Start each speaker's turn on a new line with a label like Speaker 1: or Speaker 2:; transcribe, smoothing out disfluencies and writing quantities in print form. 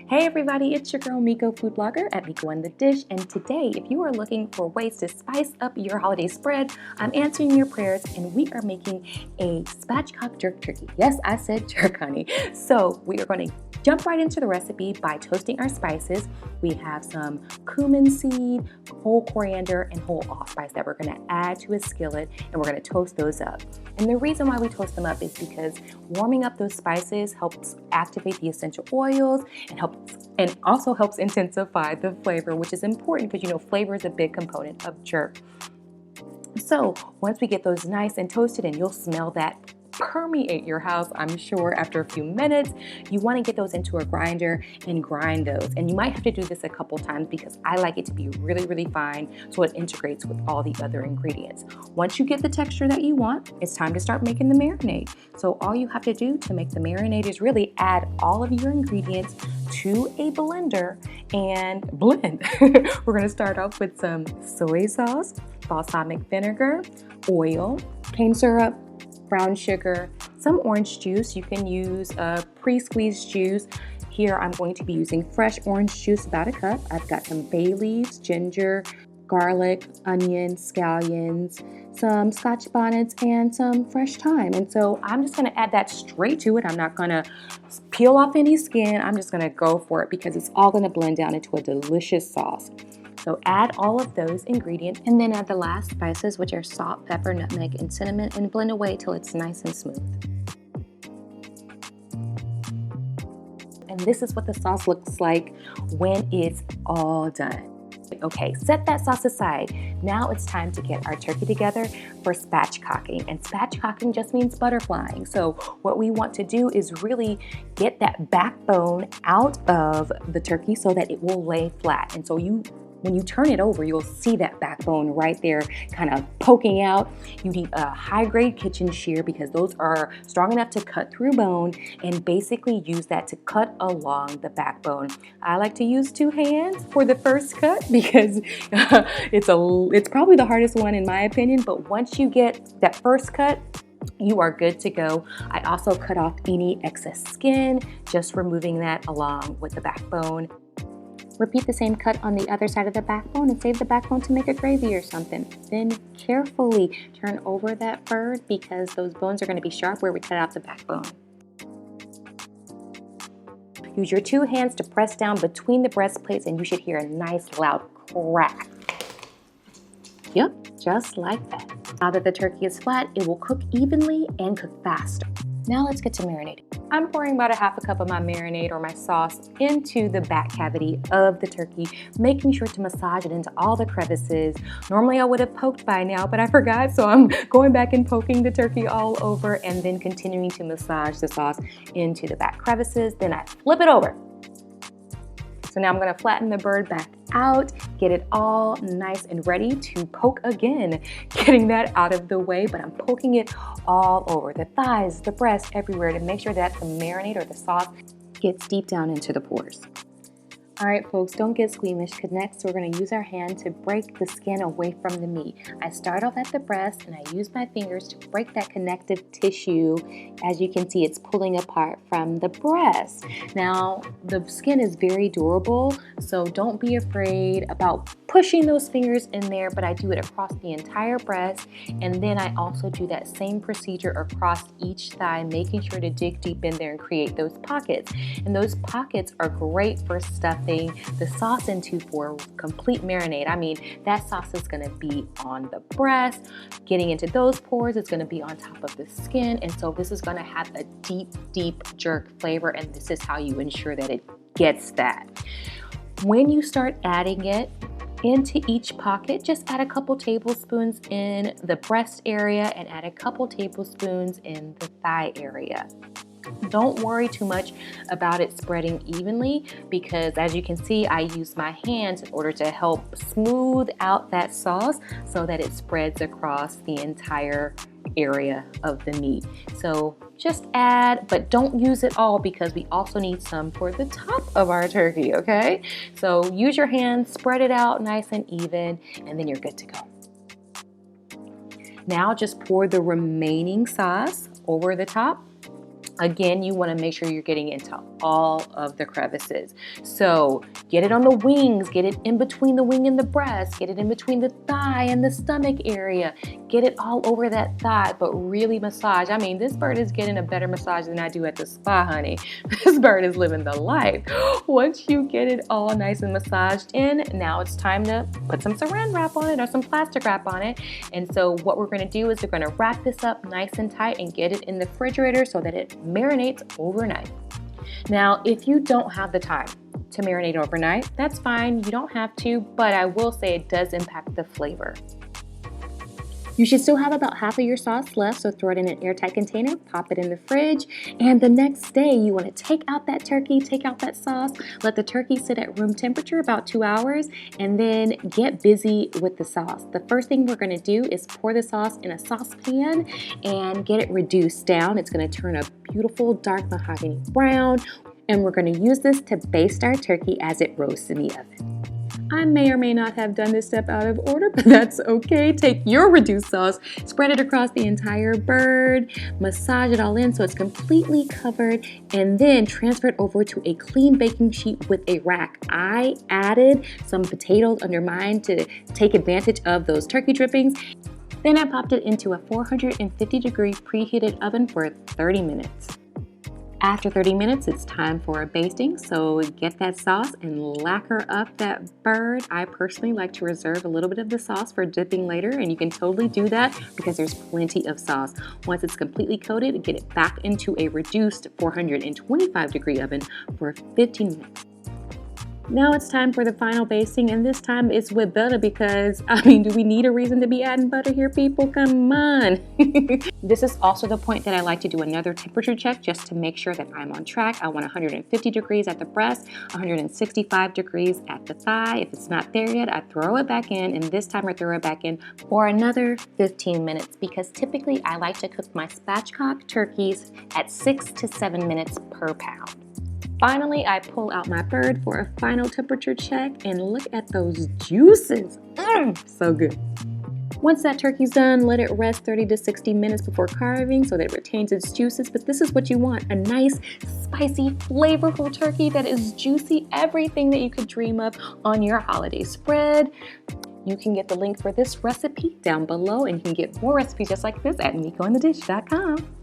Speaker 1: Hey everybody, it's your girl Meiko, food blogger at Meiko on the Dish, and today if you are looking for ways to spice up your holiday spread, I'm answering your prayers and we are making a Spatchcock Jerk Turkey. Yes, I said jerk, honey. So we are going to jump right into the recipe by toasting our spices. We have some cumin seed, whole coriander, and whole allspice that we're going to add to a skillet, and we're going to toast those up. And the reason why we toast them up is because warming up those spices helps activate the essential oils and also helps intensify the flavor, which is important because you know flavor is a big component of jerk. So once we get those nice and toasted, and you'll smell that permeate your house, I'm sure, after a few minutes, you want to get those into a grinder and grind those. And you might have to do this a couple times because I like it to be really, really fine so it integrates with all the other ingredients. Once you get the texture that you want, it's time to start making the marinade. So all you have to do to make the marinade is really add all of your ingredients to a blender and blend. We're going to start off with some soy sauce, balsamic vinegar, oil, cane syrup, brown sugar, some orange juice. You can use pre-squeezed juice. Here I'm going to be using fresh orange juice, about a cup. I've got some bay leaves, ginger, garlic, onion, scallions, some scotch bonnets, and some fresh thyme. And so I'm just going to add that straight to it. I'm not going to peel off any skin. I'm just going to go for it because it's all going to blend down into a delicious sauce. So add all of those ingredients and then add the last spices, which are salt, pepper, nutmeg, and cinnamon, and blend away till it's nice and smooth. And this is what the sauce looks like when it's all done. Okay, set that sauce aside. Now it's time to get our turkey together for spatchcocking. And spatchcocking just means butterflying. So what we want to do is really get that backbone out of the turkey so that it will lay flat. And so when you turn it over, you'll see that backbone right there kind of poking out. You need a high-grade kitchen shear because those are strong enough to cut through bone, and basically use that to cut along the backbone. I like to use 2 hands for the first cut because it's probably the hardest one in my opinion, but once you get that first cut, you are good to go. I also cut off any excess skin, just removing that along with the backbone. Repeat the same cut on the other side of the backbone and save the backbone to make a gravy or something. Then carefully turn over that bird because those bones are going to be sharp where we cut out the backbone. Use your 2 hands to press down between the breastplates and you should hear a nice loud crack. Yep, just like that. Now that the turkey is flat, it will cook evenly and cook faster. Now let's get to marinating. I'm pouring about a half a cup of my marinade or my sauce into the back cavity of the turkey, making sure to massage it into all the crevices. Normally I would have poked by now, but I forgot, so I'm going back and poking the turkey all over and then continuing to massage the sauce into the back crevices. Then I flip it over. So now I'm going to flatten the bird back out, get it all nice and ready to poke again. Getting that out of the way, but I'm poking it all over the thighs, the breast, everywhere to make sure that the marinade or the sauce gets deep down into the pores. All right, folks, don't get squeamish because next we're going to use our hand to break the skin away from the meat. I start off at the breast and I use my fingers to break that connective tissue. As you can see, it's pulling apart from the breast. Now, the skin is very durable, so don't be afraid about pushing those fingers in there, but I do it across the entire breast, and then I also do that same procedure across each thigh, making sure to dig deep in there and create those pockets. And those pockets are great for stuffing the sauce into for complete marinade. I mean, that sauce is going to be on the breast, getting into those pores. It's going to be on top of the skin, and so this is going to have a deep, deep jerk flavor, and this is how you ensure that it gets that. When you start adding it into each pocket, just add a couple tablespoons in the breast area and add a couple tablespoons in the thigh area. Don't worry too much about it spreading evenly because as you can see, I use my hands in order to help smooth out that sauce so that it spreads across the entire area of the meat. So just add, but don't use it all because we also need some for the top of our turkey, okay? So use your hands, spread it out nice and even, and then you're good to go. Now just pour the remaining sauce over the top Again, you want to make sure you're getting into all of the crevices. So get it on the wings, get it in between the wing and the breast, get it in between the thigh and the stomach area, get it all over that thigh, but really massage. I mean, this bird is getting a better massage than I do at the spa, honey. This bird is living the life. Once you get it all nice and massaged in, now it's time to put some saran wrap on it or some plastic wrap on it. And so what we're going to do is we're going to wrap this up nice and tight and get it in the refrigerator so that it marinates overnight. Now, if you don't have the time to marinate overnight, that's fine. You don't have to, but I will say it does impact the flavor. You should still have about half of your sauce left, so throw it in an airtight container, pop it in the fridge, and the next day you want to take out that turkey, take out that sauce, let the turkey sit at room temperature about 2 hours, and then get busy with the sauce. The first thing we're going to do is pour the sauce in a saucepan and get it reduced down. It's going to turn a beautiful dark mahogany brown, and we're going to use this to baste our turkey as it roasts in the oven. I may or may not have done this step out of order, but that's okay. Take your reduced sauce, spread it across the entire bird, massage it all in so it's completely covered, and then transfer it over to a clean baking sheet with a rack. I added some potatoes under mine to take advantage of those turkey drippings. Then I popped it into a 450-degree preheated oven for 30 minutes. After 30 minutes, it's time for a basting, so get that sauce and lacquer up that bird. I personally like to reserve a little bit of the sauce for dipping later, and you can totally do that because there's plenty of sauce. Once it's completely coated, get it back into a reduced 425-degree oven for 15 minutes. Now it's time for the final basting, and this time it's with butter because, I mean, do we need a reason to be adding butter here, people? Come on. This is also the point that I like to do another temperature check just to make sure that I'm on track. I want 150 degrees at the breast, 165 degrees at the thigh. If it's not there yet, I throw it back in, and this time I throw it back in for another 15 minutes because typically I like to cook my spatchcock turkeys at 6 to 7 minutes per pound. Finally, I pull out my bird for a final temperature check, and look at those juices. So good. Once that turkey's done, let it rest 30 to 60 minutes before carving so that it retains its juices. But this is what you want, a nice, spicy, flavorful turkey that is juicy, everything that you could dream of on your holiday spread. You can get the link for this recipe down below, and you can get more recipes just like this at meikointhedish.com.